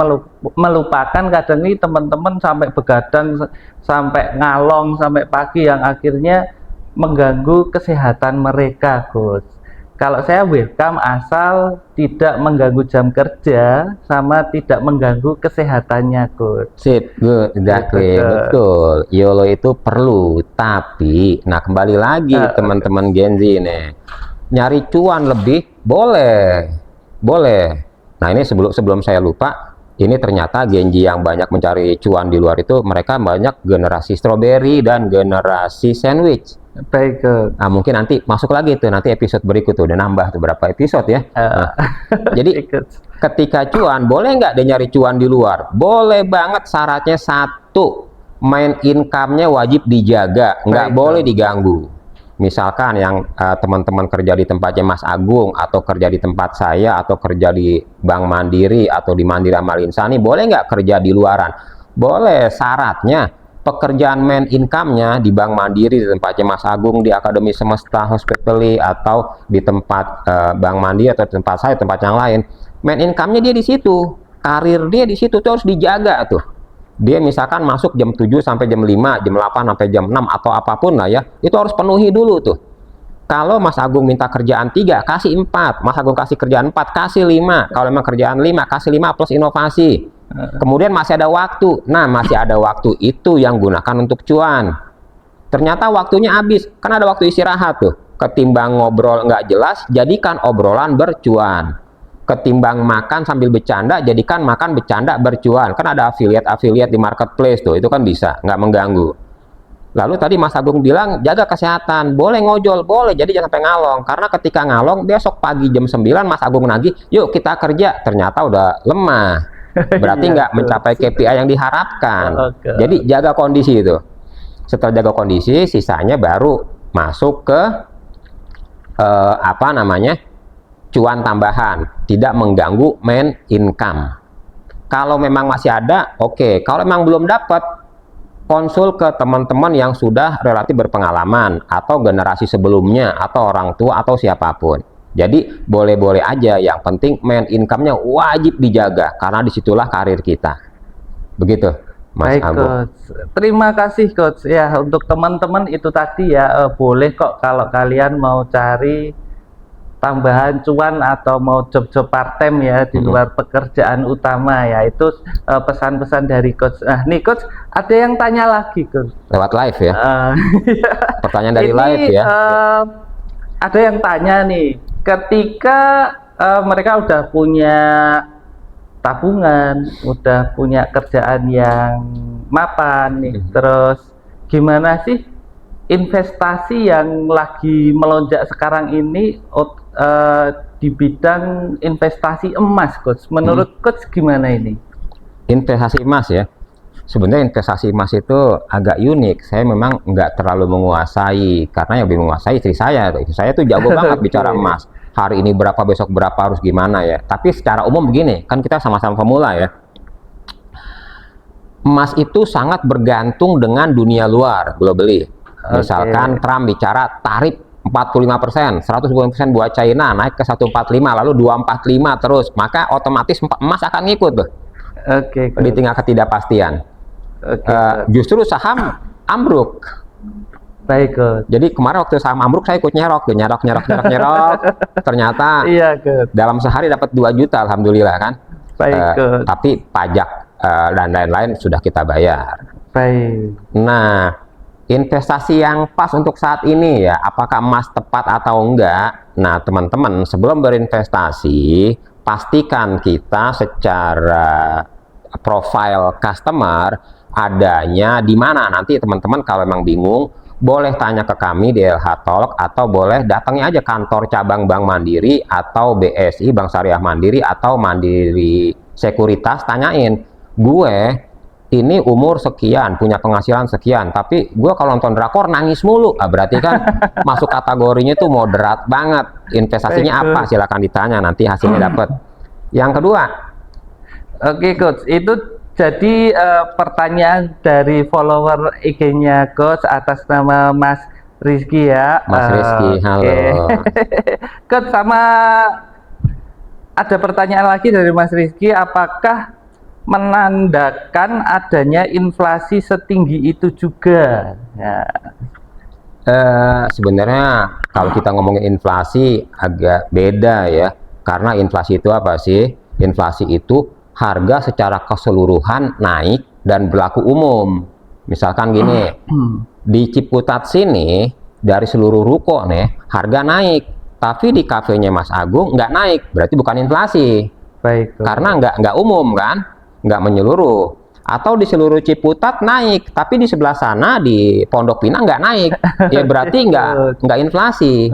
melupakan kadang ini teman-teman sampai begadang, sampai ngalong, sampai pagi yang akhirnya mengganggu kesehatan mereka, Coach. Kalau saya welcome asal tidak mengganggu jam kerja sama tidak mengganggu kesehatannya, Coach. Sip, good, exactly, betul. YOLO itu perlu, tapi, nah kembali lagi teman-teman Genzi nih, nyari cuan lebih boleh, boleh. Nah ini sebelum saya lupa, ini ternyata Genji yang banyak mencari cuan di luar itu mereka banyak generasi strawberry dan generasi sandwich. Baik. Nah, mungkin nanti masuk lagi tuh, nanti episode berikut tuh udah nambah tuh berapa episode ya. Nah, jadi ketika cuan, boleh nggak dia nyari cuan di luar? Boleh banget, syaratnya satu, main income-nya wajib dijaga, nggak boleh diganggu. Misalkan yang teman-teman kerja di tempatnya Mas Agung, atau kerja di tempat saya, atau kerja di Bank Mandiri, atau di Mandiri Amal Insani, boleh nggak kerja di luaran? Boleh, syaratnya pekerjaan main income-nya di Bank Mandiri, di tempatnya Mas Agung, di Akademi Semesta Hospitality, atau di tempat Bank Mandiri, atau di tempat saya, tempat yang lain, main income-nya dia di situ, karir dia di situ, tuh harus dijaga tuh. Dia misalkan masuk jam 7 sampai jam 5, jam 8 sampai jam 6, atau apapun lah ya, itu harus penuhi dulu tuh. Kalau Mas Agung minta kerjaan 3, kasih 4. Mas Agung kasih kerjaan 4, kasih 5. Kalau memang kerjaan 5, kasih 5 plus inovasi. Kemudian masih ada waktu. Nah, masih ada waktu itu yang gunakan untuk cuan. Ternyata waktunya habis, kan ada waktu istirahat tuh. Ketimbang ngobrol nggak jelas, jadikan obrolan bercuan. Ketimbang makan sambil bercanda, jadikan makan bercanda bercuan. Kan ada affiliate di marketplace tuh, itu kan bisa, nggak mengganggu. Lalu tadi Mas Agung bilang, jaga kesehatan, boleh ngojol, boleh, jadi jangan sampai ngalong. Karena ketika ngalong, besok pagi jam 9 Mas Agung nagih, yuk kita kerja, ternyata udah lemah. Berarti nggak mencapai KPI yang diharapkan. Jadi jaga kondisi itu. Setelah jaga kondisi, sisanya baru masuk ke cuan tambahan, tidak mengganggu main income. Kalau memang masih ada, oke. Kalau memang belum dapat, konsul ke teman-teman yang sudah relatif berpengalaman, atau generasi sebelumnya, atau orang tua, atau siapapun. Jadi boleh-boleh aja, yang penting main income-nya wajib dijaga, karena disitulah karir kita. Begitu, Mas Agung. Coach. Terima kasih, Coach. Ya, untuk teman-teman itu tadi ya, boleh kok kalau kalian mau cari tambahan cuan atau mau job-job part-time ya di luar pekerjaan utama ya. Itu pesan-pesan dari Coach. Nah, nih Coach, ada yang tanya lagi, Coach. Lewat live ya? Pertanyaan dari ini, live ya? Ada yang tanya nih, ketika mereka udah punya tabungan, udah punya kerjaan yang mapan nih, terus gimana sih investasi yang lagi melonjak sekarang ini di bidang investasi emas, Coach? Menurut Coach gimana ini? Investasi emas ya? Sebenarnya investasi emas itu agak unik. Saya memang nggak terlalu menguasai, karena yang lebih menguasai istri saya. Istri saya tuh jago banget bicara emas. Hari ini berapa, besok berapa, harus gimana ya. Tapi secara umum begini, kan kita sama-sama pemula ya. Emas itu sangat bergantung dengan dunia luar, globally. Misalkan Trump bicara tarif 45%, 120% buat China, naik ke 145, lalu 245 terus. Maka otomatis emas akan ngikut tuh. Di tengah ketidakpastian. Justru saham ambruk. Baik, Coach. Jadi kemarin waktu saham ambruk saya ikut nyerok. Ternyata dalam sehari dapat 2 juta, alhamdulillah kan. Baik, tapi pajak dan lain-lain sudah kita bayar. Baik. Nah, investasi yang pas untuk saat ini ya, apakah emas tepat atau enggak? Nah, teman-teman, sebelum berinvestasi, pastikan kita secara profile customer adanya di mana. Nanti teman-teman kalau memang bingung, boleh tanya ke kami di LH Talk atau boleh datangnya aja kantor cabang Bank Mandiri atau BSI, Bank Syariah Mandiri atau Mandiri Sekuritas, tanyain, gue ini umur sekian, punya penghasilan sekian, tapi gue kalau nonton drakor nangis mulu. Berarti kan masuk kategorinya tuh moderat banget. Investasinya apa? Silakan ditanya, nanti hasilnya dapat. Yang kedua, oke Coach, itu jadi pertanyaan dari follower IG-nya Coach atas nama Mas Rizky ya. Mas Rizky, halo. Coach, sama ada pertanyaan lagi dari Mas Rizky, apakah menandakan adanya inflasi setinggi itu juga? Ya. Sebenarnya kalau kita ngomongin inflasi agak beda ya, karena inflasi itu apa sih? Inflasi itu harga secara keseluruhan naik dan berlaku umum. Misalkan gini, di Ciputat sini dari seluruh ruko nih harga naik, tapi di kafenya Mas Agung nggak naik, berarti bukan inflasi. Baik. Karena nggak umum kan, nggak menyeluruh. Atau di seluruh Ciputat naik, tapi di sebelah sana di Pondok Pinang nggak naik, ya berarti nggak inflasi.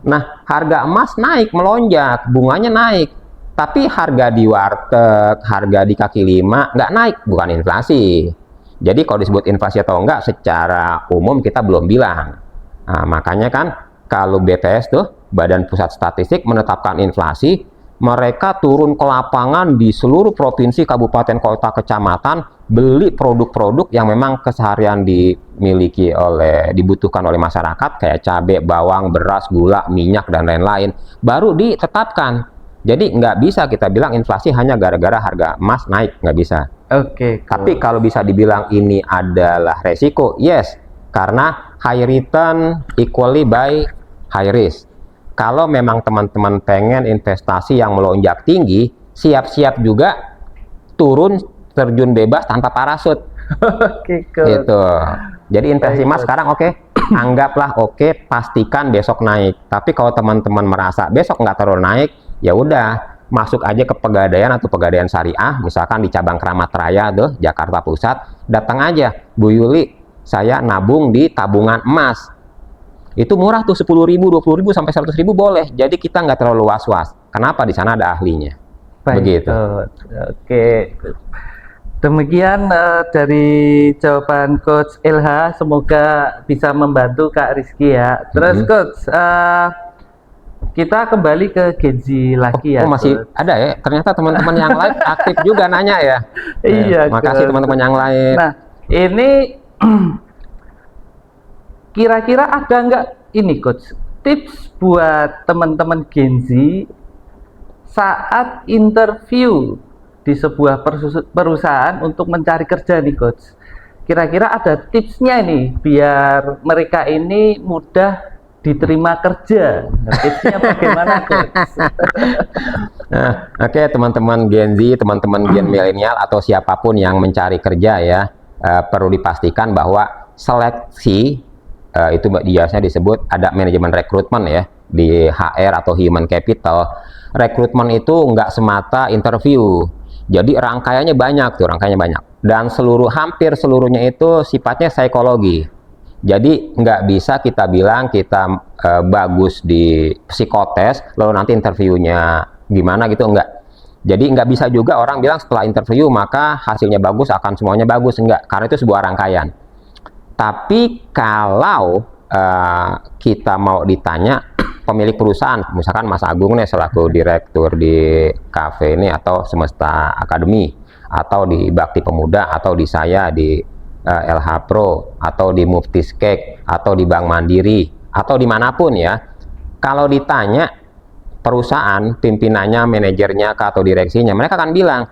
Nah, harga emas naik melonjak, bunganya naik, tapi harga di warteg, harga di kaki lima nggak naik, bukan inflasi. Jadi kalau disebut inflasi atau enggak, secara umum kita belum bilang. Nah, makanya kan kalau BPS tuh, Badan Pusat Statistik, menetapkan inflasi, mereka turun ke lapangan di seluruh provinsi, kabupaten, kota, kecamatan, beli produk-produk yang memang keseharian dibutuhkan oleh masyarakat, kayak cabai, bawang, beras, gula, minyak, dan lain-lain, baru ditetapkan. Jadi nggak bisa kita bilang inflasi hanya gara-gara harga emas naik, nggak bisa. Oke. Tapi kalau bisa dibilang ini adalah resiko, yes, karena high return equally by high risk. Kalau memang teman-teman pengen investasi yang melonjak tinggi, siap-siap juga turun terjun bebas tanpa parasut. Oke, gitu. Jadi investasi emas sekarang anggaplah pastikan besok naik. Tapi kalau teman-teman merasa besok nggak terlalu naik, ya udah masuk aja ke Pegadaian atau Pegadaian Syariah, misalkan di cabang Keramat Raya tuh, Jakarta Pusat, datang aja, Bu Yuli, saya nabung di tabungan emas. Itu murah tuh, 10.000, 20.000 sampai 100.000 boleh. Jadi kita nggak terlalu was-was. Kenapa? Di sana ada ahlinya. Baik, begitu. Oke. Demikian dari jawaban Coach LH, semoga bisa membantu Kak Rizky ya. Terus Coach, kita kembali ke Genzi lagi ya. Masih Coach. ada ya? Ternyata teman-teman yang lain aktif juga nanya ya. Iya. Makasih teman-teman yang lain. Nah, ini kira-kira ada nggak ini Coach tips buat teman-teman Genzi saat interview di sebuah perusahaan untuk mencari kerja nih Coach? Kira-kira ada tipsnya nih biar mereka ini mudah diterima kerja. Tipsnya bagaimana Coach? Nah, oke, teman-teman Genzi, teman-teman Gen milenial atau siapapun yang mencari kerja ya, perlu dipastikan bahwa seleksi itu biasanya disebut ada manajemen rekrutmen ya, di HR atau human capital. Rekrutmen itu nggak semata interview, jadi rangkaiannya banyak dan hampir seluruhnya itu sifatnya psikologi. Jadi nggak bisa kita bilang kita bagus di psikotes lalu nanti interviewnya gimana gitu, enggak. Jadi nggak bisa juga orang bilang setelah interview maka hasilnya bagus, akan semuanya bagus, enggak, karena itu sebuah rangkaian. Tapi kalau kita mau ditanya pemilik perusahaan, misalkan Mas Agung nih selaku direktur di kafe ini atau Semesta Academy, atau di Bakti Pemuda, atau di saya di LH Pro, atau di Muftis Cake, atau di Bank Mandiri, atau dimanapun ya, kalau ditanya perusahaan, pimpinannya, manajernya, atau direksinya, mereka akan bilang,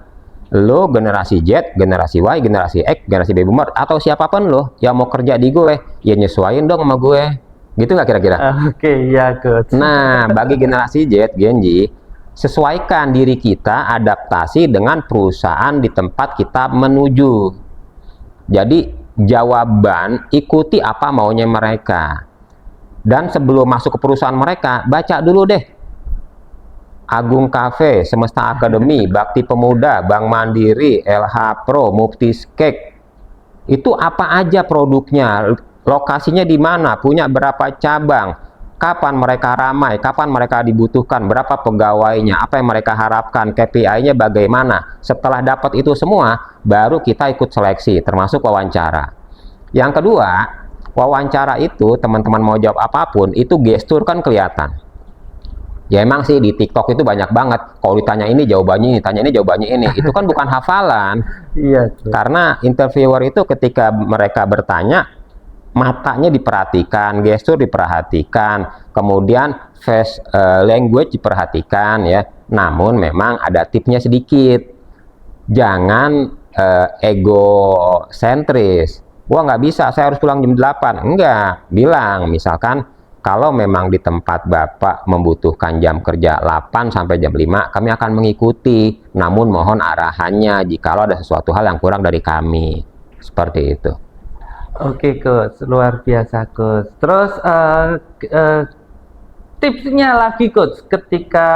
lo generasi Z, generasi Y, generasi X, generasi baby boomer, atau siapapun lo yang mau kerja di gue, ya nyesuaiin dong sama gue. Gitu nggak kira-kira? Oke, ya Coach. Nah, bagi generasi Z, Genji, sesuaikan diri kita adaptasi dengan perusahaan di tempat kita menuju. Jadi, jawaban ikuti apa maunya mereka. Dan sebelum masuk ke perusahaan mereka, baca dulu deh. Agung Cafe, Semesta Academy, Bakti Pemuda, Bank Mandiri, LH Pro, Muftis Cake. Itu apa aja produknya? lokasinya di mana, punya berapa cabang, kapan mereka ramai, kapan mereka dibutuhkan, berapa pegawainya, apa yang mereka harapkan, KPI-nya bagaimana. Setelah dapat itu semua, baru kita ikut seleksi, termasuk wawancara. Yang kedua, wawancara itu teman-teman mau jawab apapun, itu gestur kan kelihatan. Ya emang sih di TikTok itu banyak banget. Kalau ditanya ini jawabannya ini, tanya ini jawabannya ini. Itu kan bukan hafalan. Iya. Karena interviewer itu ketika mereka bertanya, matanya diperhatikan, gestur diperhatikan, kemudian face language diperhatikan ya. Namun memang ada tipsnya sedikit. Jangan egosentris. Wah nggak bisa, saya harus pulang jam 8. Enggak, bilang misalkan kalau memang di tempat Bapak membutuhkan jam kerja 8 sampai jam 5, kami akan mengikuti. Namun mohon arahannya jikalau ada sesuatu hal yang kurang dari kami. Seperti itu. Oke, Coach, luar biasa, Coach. Terus tipsnya lagi, Coach, ketika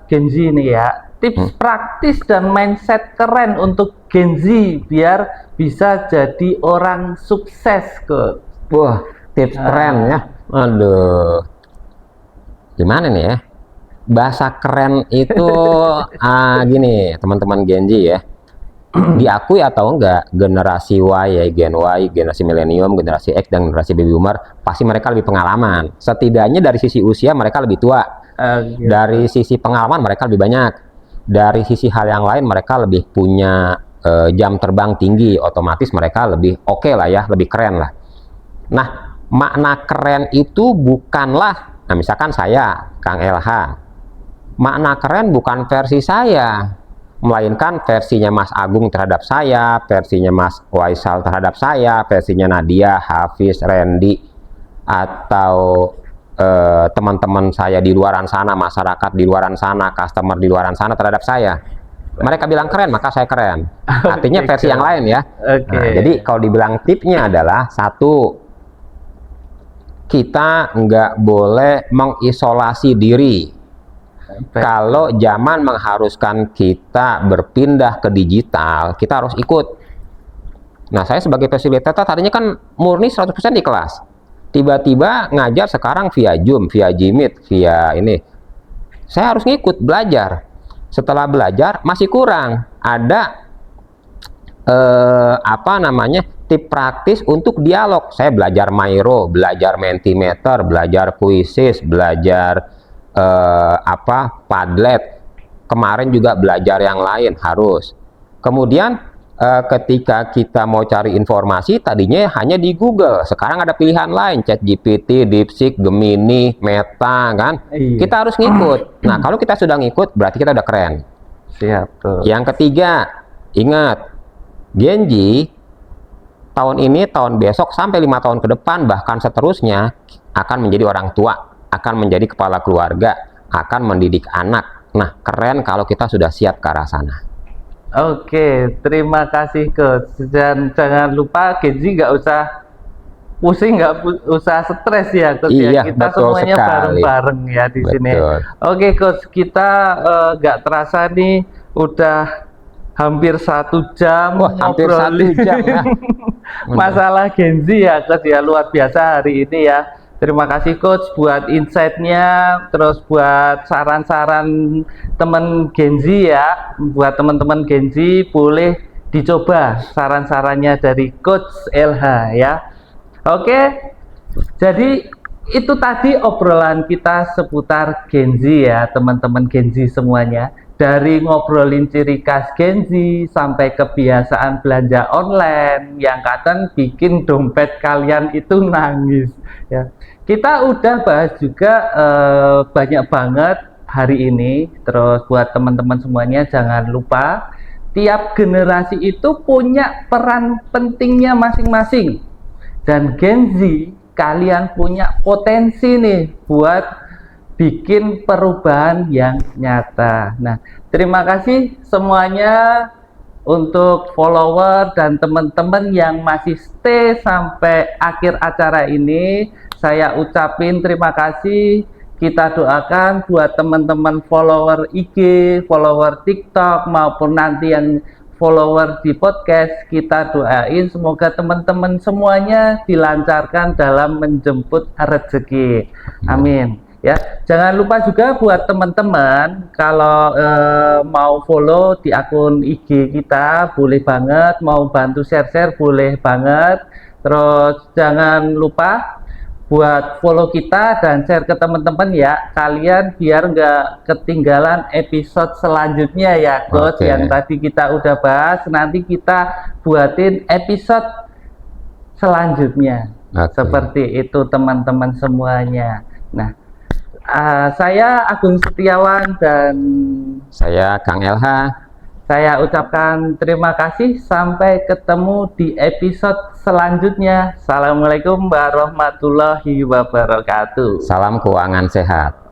Gen Z ini ya, tips praktis dan mindset keren untuk Gen Z biar bisa jadi orang sukses, Coach. Wah, tips keren ya. Aduh, gimana nih ya? Bahasa keren itu gini, teman-teman Gen Z ya. Diakui atau enggak, generasi Y, ya, Gen Y, generasi milenium, generasi X, dan generasi baby boomer, pasti mereka lebih pengalaman. Setidaknya dari sisi usia mereka lebih tua. Gitu. Dari sisi pengalaman mereka lebih banyak. Dari sisi hal yang lain mereka lebih punya jam terbang tinggi. Otomatis mereka lebih oke lah ya, lebih keren lah. Nah, makna keren itu bukanlah, nah misalkan saya, Kang LH, makna keren bukan versi saya, melainkan versinya Mas Agung terhadap saya, versinya Mas Waisal terhadap saya, versinya Nadia, Hafiz, Randy, atau teman-teman saya di luaran sana, masyarakat di luaran sana, customer di luaran sana terhadap saya. Mereka bilang keren, maka saya keren. Artinya versi yang lain ya. Nah, jadi kalau dibilang tipsnya adalah satu, kita nggak boleh mengisolasi diri. Kalau zaman mengharuskan kita berpindah ke digital, kita harus ikut. Nah, saya sebagai fasilitator tadinya kan murni 100% di kelas. Tiba-tiba ngajar sekarang via Zoom, via Gmeet, via ini. Saya harus ngikut, belajar. Setelah belajar masih kurang. Ada tip praktis untuk dialog. Saya belajar Miro, belajar Mentimeter, belajar Quizzes, belajar Padlet. Kemarin juga belajar yang lain harus. Kemudian ketika kita mau cari informasi, tadinya hanya di Google. Sekarang ada pilihan lain, ChatGPT, DeepSeek, Gemini, Meta, kan? Iya. Kita harus ngikut. Nah, kalau kita sudah ngikut, berarti kita udah keren. Siap, tuh. Yang ketiga, ingat, Gen Z tahun ini, tahun besok, sampai 5 tahun ke depan, bahkan seterusnya, akan menjadi orang tua, akan menjadi kepala keluarga, akan mendidik anak. Nah, keren kalau kita sudah siap ke arah sana. Oke, terima kasih, Coach. Dan jangan lupa Gen Z nggak usah pusing, nggak usah stres ya, Coach. Iya, Kita betul semuanya sekali. bareng-bareng ya di sini. Betul. Oke, Coach, kita nggak terasa nih udah hampir 1 jam Wah, hampir 1 jam ya. masalah Gen Z ya, Coach ya, luar biasa hari ini ya. Terima kasih, Coach, buat insight-nya, terus buat saran-saran teman Gen Z ya. Buat teman-teman Gen Z boleh dicoba saran-sarannya dari Coach LH ya. Oke, jadi itu tadi obrolan kita seputar Gen Z ya, teman-teman Gen Z semuanya. Dari ngobrolin ciri khas Gen Z sampai kebiasaan belanja online yang kadang bikin dompet kalian itu nangis ya. Kita udah bahas juga banyak banget hari ini. Terus buat teman-teman semuanya jangan lupa tiap generasi itu punya peran pentingnya masing-masing. Dan Gen Z kalian punya potensi nih buat bikin perubahan yang nyata. Nah, terima kasih semuanya untuk follower dan teman-teman yang masih stay sampai akhir acara ini. Saya ucapin terima kasih. Kita doakan buat teman-teman follower IG, follower TikTok, maupun nanti yang follower di podcast, kita doain semoga teman-teman semuanya dilancarkan dalam menjemput rezeki. Amin. Ya, jangan lupa juga buat teman-teman kalau mau follow di akun IG kita boleh banget, mau bantu share-share boleh banget. Terus jangan lupa buat follow kita dan share ke teman-teman ya, kalian biar nggak ketinggalan episode selanjutnya ya Coach. Oke. Yang tadi kita udah bahas, nanti kita buatin episode selanjutnya. Oke. Seperti itu teman-teman semuanya. Nah, saya Agung Setiawan dan Saya Kang LH. saya ucapkan terima kasih. Sampai ketemu di episode selanjutnya. Assalamualaikum warahmatullahi wabarakatuh. Salam keuangan sehat.